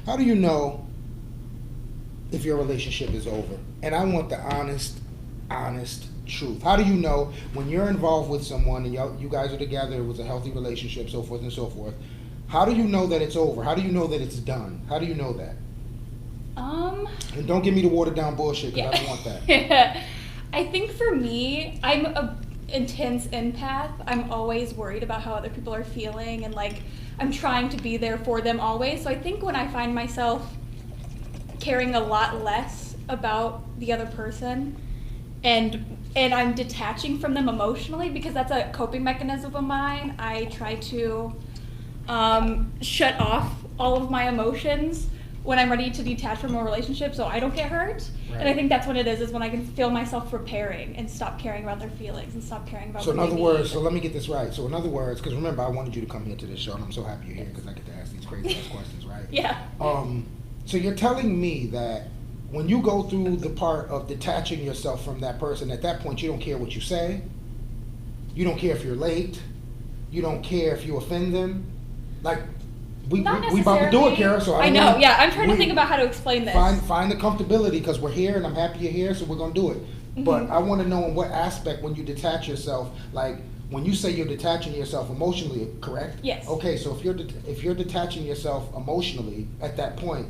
How do you know if your relationship is over? And I want the honest truth. How do you know when you're involved with someone and you guys are together, it was a healthy relationship, so forth and so forth? How do you know that it's over? How do you know that it's done? How do you know that? And don't give me the watered down bullshit, because I don't want that. I think for me, I'm a intense empath. I'm always worried about how other people are feeling, and like I'm trying to be there for them always. So I think when I find myself caring a lot less about the other person, and I'm detaching from them emotionally, because that's a coping mechanism of mine. I try to shut off all of my emotions when I'm ready to detach from a relationship so I don't get hurt. Right. And I think that's what it is when I can feel myself repairing and stop caring about their feelings and stop caring about So in what other they words, need. so let me get this right. So in other words, because remember, I wanted you to come here to this show, and I'm so happy you're here because I get to ask these crazy ass questions, right? Yeah. So you're telling me that when you go through the part of detaching yourself from that person, at that point you don't care what you say, you don't care if you're late, you don't care if you offend them, like we about to do it, Kara. So I know. Yeah, I'm trying to think about how to explain this. Find the comfortability, because we're here, and I'm happy you're here, so we're gonna do it. Mm-hmm. But I want to know in what aspect when you detach yourself, like when you say you're detaching yourself emotionally, correct? Yes. Okay, so if you're detaching yourself emotionally at that point,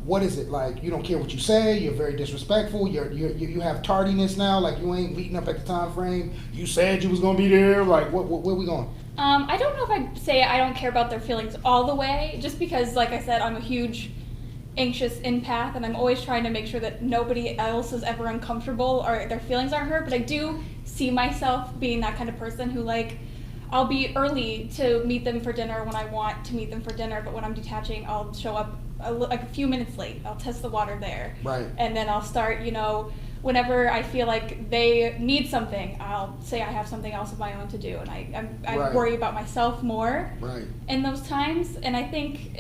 what is it like? You don't care what you say. You're very disrespectful. You have tardiness now. Like you ain't meeting up at the time frame. You said you was gonna be there. Like where we going? I don't know if I'd say I don't care about their feelings all the way, just because, like I said, I'm a huge anxious empath, and I'm always trying to make sure that nobody else is ever uncomfortable or their feelings aren't hurt. But I do see myself being that kind of person who, like, I'll be early to meet them for dinner when I want to meet them for dinner, but when I'm detaching, I'll show up like a few minutes late. I'll test the water there. Right. And then I'll start, whenever I feel like they need something, I'll say I have something else of my own to do, and I Right. worry about myself more Right. in those times. And I think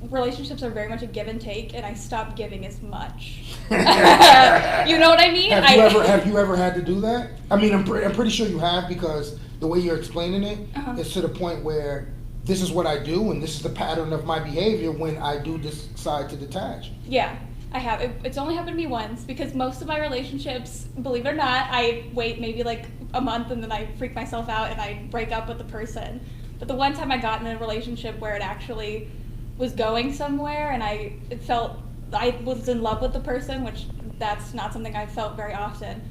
relationships are very much a give and take, and I stopped giving as much. You know what I mean? Have you ever had to do that? I mean, I'm pretty sure you have, because the way you're explaining it is to the point where this is what I do, and this is the pattern of my behavior when I do decide to detach. Yeah. I have. It's only happened to me once, because most of my relationships, believe it or not, I wait maybe like a month and then I freak myself out and I break up with the person. But the one time I got in a relationship where it actually was going somewhere, and it felt I was in love with the person, which that's not something I felt very often.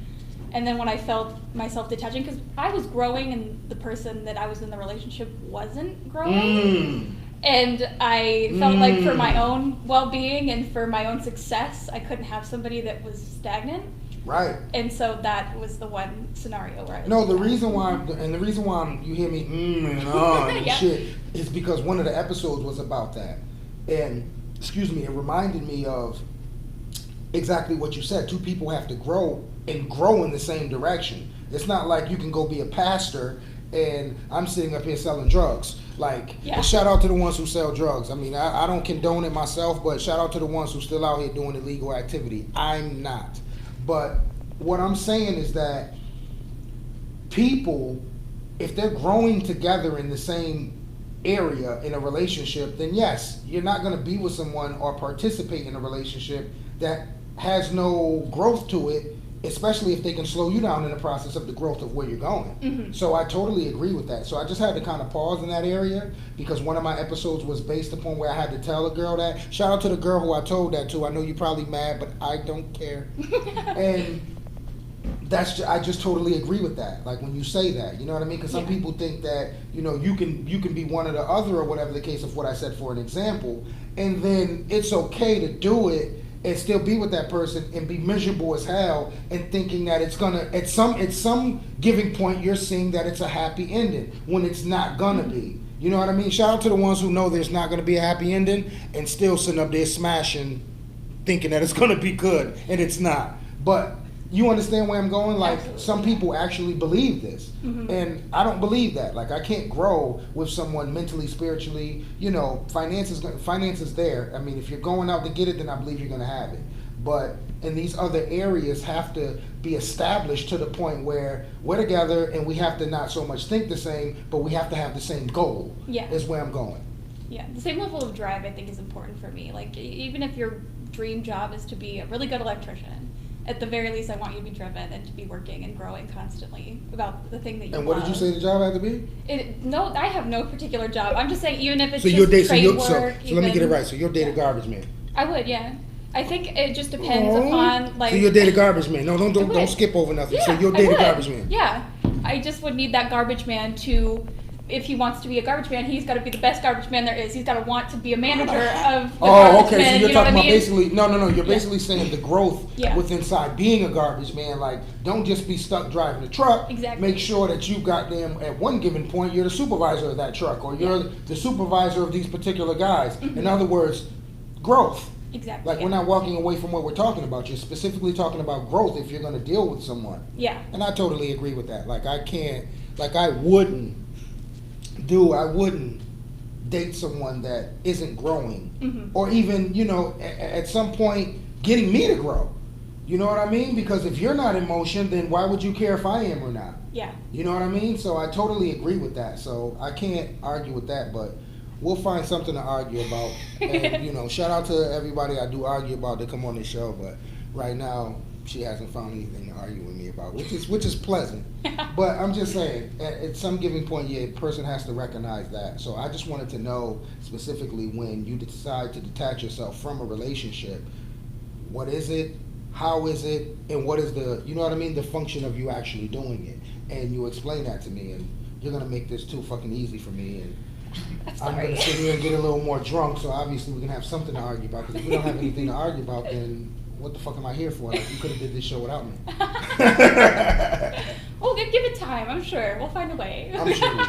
And then when I felt myself detaching, because I was growing and the person that I was in the relationship wasn't growing. And I felt like for my own well-being and for my own success, I couldn't have somebody that was stagnant. Right. And so that was the one scenario where I was No, the reason why you hear me and Yeah. shit is because one of the episodes was about that. And, it reminded me of exactly what you said. Two people have to grow in the same direction. It's not like you can go be a pastor and I'm sitting up here selling drugs. Like, Yeah. shout out to the ones who sell drugs. I mean, I don't condone it myself, but shout out to the ones who still out here doing illegal activity. I'm not. But what I'm saying is that people, if they're growing together in the same area in a relationship, then yes, you're not going to be with someone or participate in a relationship that has no growth to it, especially if they can slow you down in the process of the growth of where you're going. Mm-hmm. So I totally agree with that. So I just had to kind of pause in that area, because one of my episodes was based upon where I had to tell a girl that. Shout out to the girl who I told that to. I know you're probably mad, but I don't care. And I just totally agree with that. Like when you say that, you know what I mean? Because some people think that, you can be one or the other, or whatever the case of what I said for an example, and then it's okay to do it and still be with that person and be miserable as hell and thinking that it's gonna at some giving point you're seeing that it's a happy ending when it's not gonna be. You know what I mean? Shout out to the ones who know there's not gonna be a happy ending and still sitting up there smashing, thinking that it's gonna be good, and it's not. But you understand where I'm going? Like, Absolutely. some people actually believe this. And I don't believe that. Like, I can't grow with someone mentally, spiritually. Finance is there. I mean, if you're going out to get it, then I believe you're going to have it. But in these other areas have to be established to the point where we're together and we have to not so much think the same, but we have to have the same goal. Yeah. Is where I'm going. Yeah, the same level of drive I think is important for me. Like, even if your dream job is to be a really good electrician, at the very least I want you to be driven and to be working and growing constantly about the thing that you And what love. did you say the job had to be? No, I have no particular job. I'm just saying, even if it's So just you'll date. trade So work. let me get it even- right. So you'll date a yeah. garbage man. I would, yeah. I think it just depends Aw. upon, like... So you'll date a garbage man. No, I don't would. skip over nothing. Yeah, so you'll I date a would. garbage man. Yeah. I just would need that garbage man to... If he wants to be a garbage man, he's got to be the best garbage man there is. He's got to want to be a manager of the Oh, garbage okay. man. So you're You know what talking I about mean? basically no. You're Yeah. basically saying the growth Yeah. with inside being a garbage man. Like, don't just be stuck driving the truck. Exactly. Make sure that you got them at one given point. You're the supervisor of that truck, or you're the supervisor of these particular guys. In other words, growth. Exactly. Like, we're not walking away from what we're talking about. You're specifically talking about growth if you're going to deal with someone. Yeah. And I totally agree with that. Like, I wouldn't date someone that isn't growing, Mhm. or even, at some point getting me to grow. You know what I mean? Because if you're not in motion, then why would you care if I am or not? Yeah. You know what I mean? So I totally agree with that. So I can't argue with that, but we'll find something to argue about. And, shout out to everybody I do argue about that come on this show, but right now she hasn't found anything to argue with me about, which is pleasant. But I'm just saying, at some given point, a person has to recognize that. So I just wanted to know specifically, when you decide to detach yourself from a relationship, what is it, how is it, and what is the function of you actually doing it. And you explain that to me, and you're going to make this too fucking easy for me. And That's I'm going to sit here and get a little more drunk, so obviously we can have something to argue about. Because if we don't have anything to argue about, then what the fuck am I here for? Like, you could have did this show without me. Well, give it time. I'm sure we'll find a way. I'm sure we will.